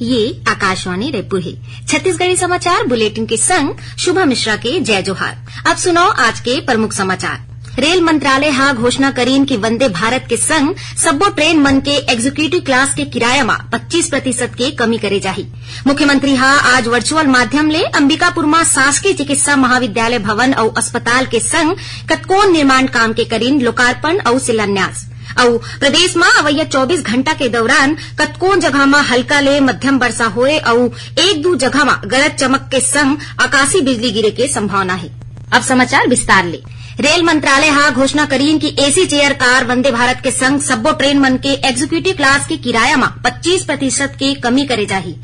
ये आकाशवाणी रायपुर है। छत्तीसगढ़ी समाचार बुलेटिन के संग शुभा मिश्रा के जय जोहार। अब सुनो आज के प्रमुख समाचार। रेल मंत्रालय हा घोषणा करीन कि वंदे भारत के संग सब्बो ट्रेन मन के एग्जीक्यूटिव क्लास के किराया में 25% के कमी करे जाही। मुख्यमंत्री हा आज वर्चुअल माध्यम ले अंबिकापुर में शासकीय चिकित्सा महाविद्यालय भवन और अस्पताल के संग कतकोन निर्माण काम के करीन लोकार्पण और शिलान्यास। और प्रदेश में अवैया 24 घंटा के दौरान कतकोन जगह में हल्का ले मध्यम वर्षा होए और एक दो जगह में गरज चमक के संग आकाशीय बिजली गिरे के संभावना है। अब समाचार विस्तार ले। रेल मंत्रालय हा घोषणा करीन कि एसी चेयर कार वंदे भारत के संग सब्बो ट्रेन मन के एग्जीक्यूटिव क्लास के किराया में 25% के कमी करे जाही।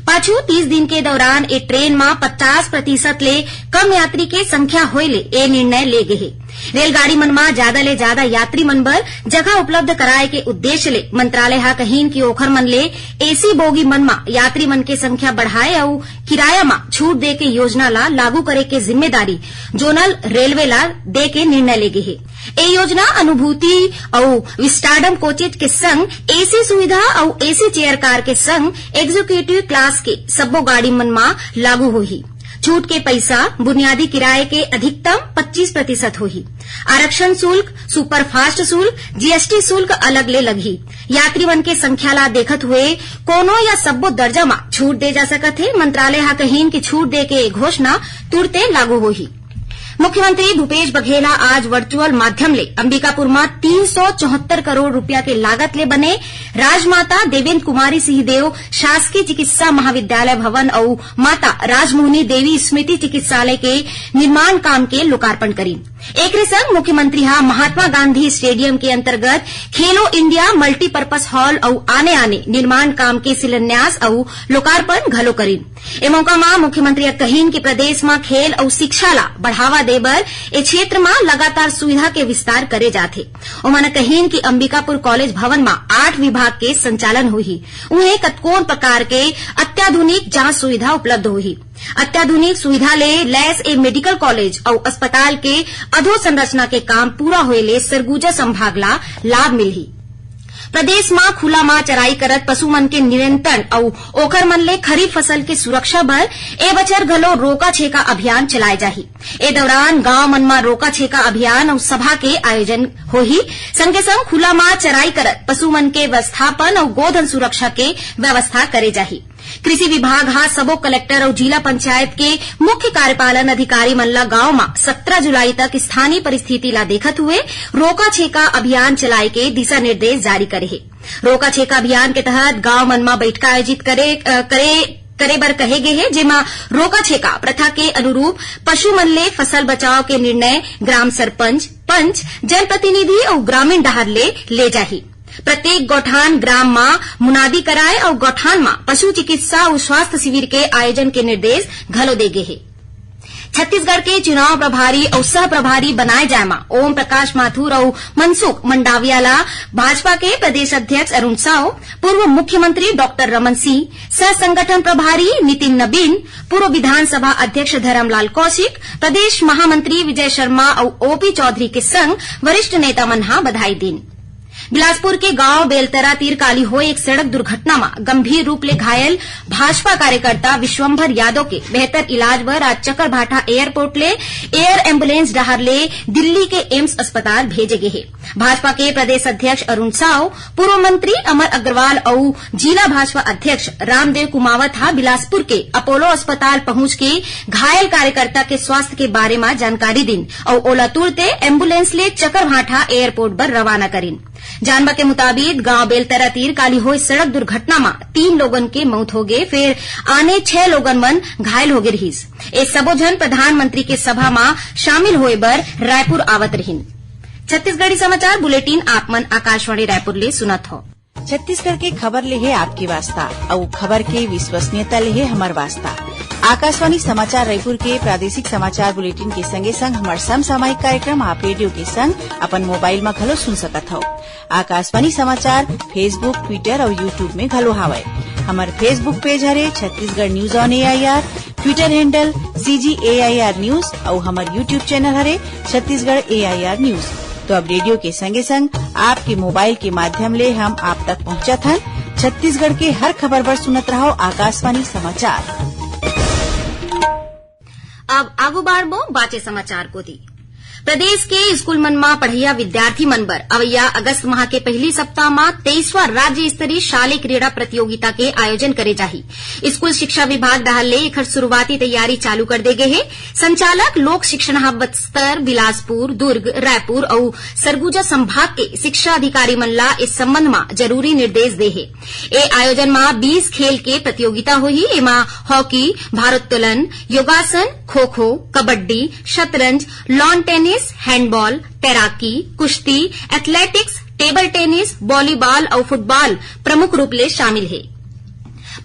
पाछू 30 दिन के दौरान ए ट्रेन में 50% ले कम यात्री के संख्या होए ले ए निर्णय ले गे हे। रेलगाड़ी मन में ज्यादा ले ज्यादा यात्री मन बर जगह उपलब्ध कराए के उद्देश्य ले मंत्रालय हा कहीन कि ओखर मन ले एसी बोगी मन में यात्री मन के संख्या बढ़ाए और किराया में छूट दे के योजना ला लागू करे के जिम्मेदारी जोनल रेलवे ला दे के निर्णय ले गे हे। ए योजना अनुभूति और विस्टाडम कोचेज के संग एसी सुविधा और एसी चेयर कार के संग एग्जीक्यूटिव क्लास के सब्बो गाड़ी मन में लागू होही। छूट के पैसा बुनियादी किराए के अधिकतम 25% होही। आरक्षण शुल्क, सुपरफास्ट शुल्क, जीएसटी शुल्क अलग ले लगही। यात्री मन के संख्या ला देखत हुए कोनो या सब्बो दर्जा में छूट दे जा सकत है। मंत्रालय हा कहीन की छूट दे के घोषणा तुरते लागू होही। मुख्यमंत्री भूपेश बघेल आज वर्चुअल माध्यम ले अंबिकापुर में 374 करोड़ रुपया के लागत ले बने राजमाता देवेंद्र कुमारी सिंहदेव शासकीय चिकित्सा महाविद्यालय भवन और माता राजमोहनी देवी स्मृति चिकित्सालय के निर्माण काम के लोकार्पण करी। एक संग मुख्यमंत्री हा महात्मा गांधी स्टेडियम के अंतर्गत खेलो इंडिया मल्टीपर्पज हॉल और आने निर्माण काम के शिलान्यास और लोकार्पण घलो करी। ए मौका में मुख्यमंत्री कहीन कि प्रदेश में खेल और शिक्षा ला बढ़ावा देबर ए क्षेत्र में लगातार सुविधा के विस्तार करे जाथे। उन्होंने कहीन कि अंबिकापुर कॉलेज भवन में 8 विभाग के संचालन होही। उन्हें कतकोन प्रकार के अत्याधुनिक जांच सुविधा उपलब्ध होही। अत्याधुनिक सुविधा ले लैस ए मेडिकल कॉलेज और अस्पताल के अधोसंरचना के काम पूरा होए ले सरगुजा संभाग ला लाभ मिलही। प्रदेश में खुला में चराई करत पशु मन के नियंत्रण और ओखर मन ले खरीफ फसल के सुरक्षा बर ए बछर घलो रोका छेका अभियान चलाए जाही। ए दौरान गांव मन में रोका छेका अभियान और सभा के आयोजन होही। संगे संग खुला में चराई करत पशु मन के व्यवस्थापन और गोधन सुरक्षा के व्यवस्था करे जाही। कृषि विभाग हा सबो कलेक्टर और जिला पंचायत के मुख्य कार्यपालन अधिकारी मन ला गांव में 17 जुलाई तक स्थानीय परिस्थिति ला देखत हुए रोका छेका अभियान चलाए के दिशा निर्देश जारी करे हे। रोका छेका अभियान के तहत गांव मन में बैठक आयोजित करे बर कहे गे हे, जेमा रोका छेका प्रथा के अनुरूप पशु मन ले फसल बचाव के निर्णय ग्राम सरपंच, पंच, जनप्रतिनिधि और ग्रामीण डहर ले जाही। प्रत्येक गौठान ग्राम में मुनादी कराए और गौठान में पशु चिकित्सा और स्वास्थ्य शिविर के आयोजन के निर्देश घलो दे गे हे। छत्तीसगढ़ के चुनाव प्रभारी और सह प्रभारी बनाए जाए में ओम प्रकाश माथुर और मनसुख मंडाविया ला भाजपा के प्रदेश अध्यक्ष अरुण साव, पूर्व मुख्यमंत्री डॉक्टर रमन सिंह, सह संगठन प्रभारी नितिन नबीन, पूर्व विधानसभा अध्यक्ष धरमलाल कौशिक, प्रदेश महामंत्री विजय शर्मा और ओपी चौधरी के संग वरिष्ठ नेता मन हा बधाई दीन। बिलासपुर के गांव बेलतरा तीर काली हुए एक सड़क दुर्घटना में गंभीर रूप ले घायल भाजपा कार्यकर्ता विश्वंभर यादव के बेहतर इलाज बर आज चकरभाठा एयरपोर्ट ले एयर एम्बुलेंस डहर ले दिल्ली के एम्स अस्पताल भेजे गए हैं। भाजपा के प्रदेश अध्यक्ष अरुण साव, पूर्व मंत्री अमर अग्रवाल और जिला भाजपा अध्यक्ष रामदेव कुमावत हा बिलासपुर के अपोलो अस्पताल पहुंच के घायल कार्यकर्ता के स्वास्थ्य के बारे में जानकारी दिन और ओला तुरते एम्बुलेंस ले चकरभाठा एयरपोर्ट पर रवाना करीन। जानवा के मुताबिक गांव बेलतरा तीर काली हुई सड़क दुर्घटना में 3 लोगन के मौत हो गए, फिर आने 6 लोगन मन घायल हो गए रहीस। ए सबो जन प्रधानमंत्री के सभा में शामिल होए बर रायपुर आवत रहीन। छत्तीसगढ़ी समाचार बुलेटिन आप मन आकाशवाणी रायपुर ले सुनत हो। छत्तीसगढ़ के खबर ले है आपकी वास्ता और खबर के विश्वसनीयता ले है हमार वास्ता। आकाशवाणी समाचार रायपुर के प्रादेशिक समाचार बुलेटिन के संगे संग हमार समसामयिक कार्यक्रम आप रेडियो के संग अपन मोबाइल में घलो सुन सकत हो। आकाशवाणी समाचार फेसबुक, ट्विटर और यूट्यूब में घलो हावय। हमार फेसबुक पेज हरे Chhattisgarh news on AIR, Twitter handle CGAIR news और हमार यूट्यूब चैनल हरे छत्तीसगढ़ AIR न्यूज। तो अब रेडियो के संगे संग आपके मोबाइल के माध्यम ले हम आप तक पहुंचत हन छत्तीसगढ़ के हर खबर पर सुनत रहो आकाशवाणी समाचार। अब आगू बाढ़बो बाचे समाचार को दी। प्रदेश के स्कूल मन में पढ़िया विद्यार्थी मन बर अवैया अगस्त माह के पहली सप्ताह में 23वां राज्य स्तरीय शालेय क्रीड़ा प्रतियोगिता के आयोजन करे जाही। स्कूल शिक्षा विभाग डाहर एखर शुरुआती तैयारी चालू कर दे गे हे। संचालक लोक शिक्षण बस्तर, बिलासपुर, दुर्ग, रायपुर और सरगुजा संभाग के शिक्षा अधिकारी मन ला इस संबंध में जरूरी निर्देश दे हे। ए आयोजन में 20 खेल के प्रतियोगिता होही। एमा हॉकी, भारोत्तोलन, योगासन, खो खो, कबड्डी, शतरंज, लॉन टेनिस, हैंडबॉल, तैराकी, कुश्ती, एथलेटिक्स, टेबल टेनिस, वॉलीबॉल और फुटबॉल प्रमुख रूप ले शामिल है।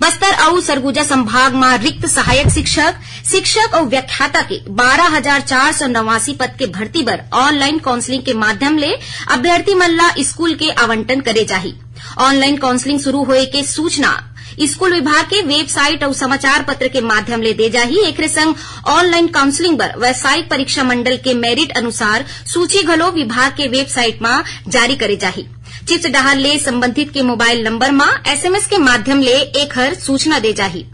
बस्तर और सरगुजा संभाग में रिक्त सहायक शिक्षक और व्याख्याता के 12,489 पद के भर्ती बर ऑनलाइन काउंसलिंग के माध्यम ले अभ्यर्थी मन ला स्कूल के आवंटन करे जाही। ऑनलाइन काउंसलिंग शुरू होए के सूचना स्कूल विभाग के वेबसाइट और समाचार पत्र के माध्यम ले दे जाही। एकरे संग ऑनलाइन काउंसलिंग बर व्यावसायिक परीक्षा मंडल के मेरिट अनुसार सूची घलो विभाग के वेबसाइट में जारी करे जाही। चिप्स डाहर ले संबंधित के मोबाइल नंबर में एसएमएस के माध्यम ले एखर सूचना दे जाही।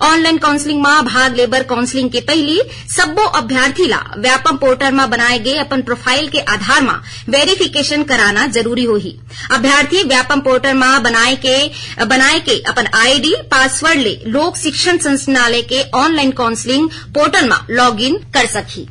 ऑनलाइन काउंसलिंग में भाग लेबर काउंसलिंग के पहली सब्बो अभ्यर्थी ला व्यापम पोर्टल में बनाए गए अपन प्रोफाइल के आधार में वेरिफिकेशन कराना जरूरी होही। अभ्यर्थी व्यापम पोर्टल में बनाए के अपन आईडी पासवर्ड ले लोक शिक्षण संचालनालय के ऑनलाइन काउंसलिंग पोर्टल में लॉग इन कर सकही।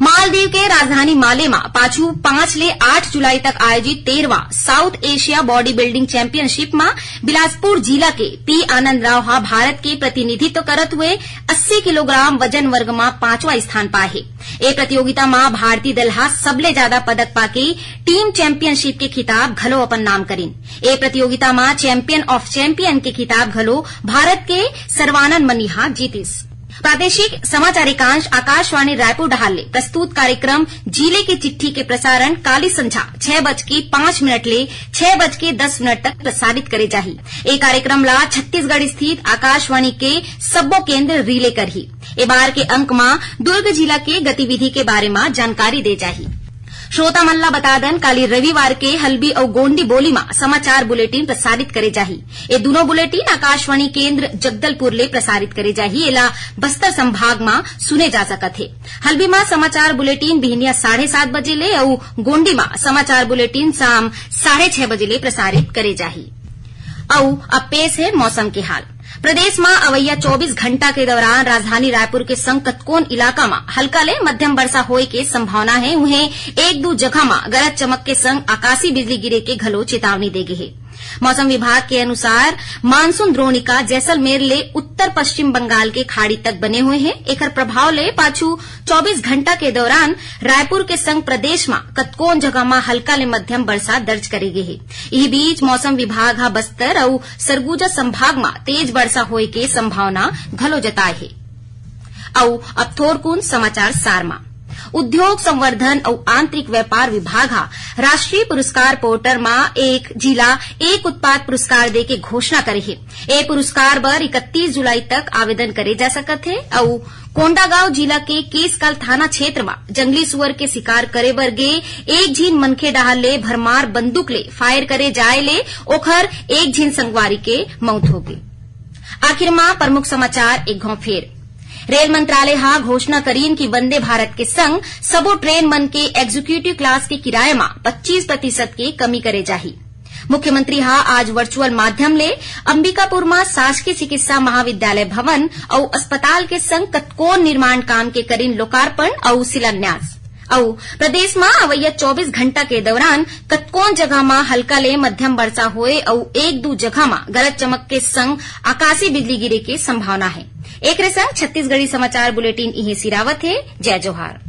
मालदीव के राजधानी माले में पाछू 5 ले 8 जुलाई तक आयोजित 13वां South Asia body building championship में बिलासपुर जिला के पी आनंद राव हा भारत के प्रतिनिधित्व करत हुए 80 किलोग्राम वजन वर्ग में 5वां स्थान पाए। ए प्रतियोगिता में भारतीय दल हा सबले ज्यादा पदक पाके टीम चैंपियनशिप के खिताब घलो अपन नाम करीन। ए प्रतियोगिता में चैंपियन ऑफ चैंपियन के खिताब घलो भारत के सर्वानंद मनीहा जीतिस। प्रादेशिक समाचार एकांश आकाशवाणी रायपुर डहाल प्रस्तुत कार्यक्रम जिले की चिट्ठी के प्रसारण काली संझा 6:05 ले 6:10 तक प्रसारित करे जाही। ए कार्यक्रम ला छत्तीसगढ़ स्थित आकाशवाणी के सब्बो केंद्र रिले करही। ए बार के अंक में दुर्ग जिला के गतिविधि के बारे में जानकारी दे जाही। श्रोता मन ला बता दन काली रविवार के हल्बी और गोंडी बोली में समाचार बुलेटिन प्रसारित करे जाही। ये दोनों बुलेटिन आकाशवाणी केंद्र जगदलपुर ले प्रसारित करे जाही। एला बस्तर संभाग में सुने जा सकत है। हल्बी में समाचार बुलेटिन बिहनिया 7:30 बजे ले और गोंडी में समाचार बुलेटिन शाम 6:30 बजे ले प्रसारित करे जाही। अब पेश है मौसम के हाल। प्रदेश में अवैया 24 घंटा के दौरान राजधानी रायपुर के संग कतकोन इलाका में हल्का ले मध्यम वर्षा होए के संभावना है। उन्हें 1-2 जगह में गरज चमक के संग आकाशीय बिजली गिरे के घलो चेतावनी दे गई है। मौसम विभाग के अनुसार मानसून द्रोणिका जैसलमेर ले उत्तर पश्चिम बंगाल के खाड़ी तक बने हुए हैं। एकर प्रभाव ले पाछू 24 घंटा के दौरान रायपुर के संग प्रदेश में कतकोन जगह में हल्का ले मध्यम वर्षा दर्ज करेगे है। इसी बीच मौसम विभाग हा बस्तर और सरगुजा संभाग में तेज वर्षा होए के संभावना घलो जताए है। अब थोरकुन समाचार सार में उद्योग संवर्धन और आंतरिक व्यापार विभाग हा राष्ट्रीय पुरस्कार पोर्टल में एक जिला एक उत्पाद पुरस्कार दे के घोषणा करे है। ए पुरस्कार बर 31 जुलाई तक आवेदन करे जा सकत है। और कोंडागांव जिला के केसकाल थाना क्षेत्र में जंगली सुअर के शिकार करे बर गे एक झीन मनखे डाहर ले भरमार बंदूक ले फायर करे जाए ले ओखर एक झीन संगवारी के मौत हो गई। आखिर में प्रमुख समाचार एक घाव फेर। रेल मंत्रालय हा घोषणा करीन कि वंदे भारत के संग सबो ट्रेन मन के एग्जीक्यूटिव क्लास के किराए में 25% के कमी करे जाही। मुख्यमंत्री हा आज वर्चुअल माध्यम ले अंबिकापुर में शासकीय चिकित्सा महाविद्यालय भवन और अस्पताल के संग कतकोन निर्माण काम के करीन लोकार्पण और शिलान्यास। और प्रदेश में अवैया 24 घंटा के दौरान कतकोन जगह में हल्का ले मध्यम वर्षा होए और 1-2 जगह में गरज चमक के संग आकाशीय बिजली गिरे के संभावना है। एक संग छत्तीसगढ़ी समाचार बुलेटिन इहे सिरावत है। जय जोहार।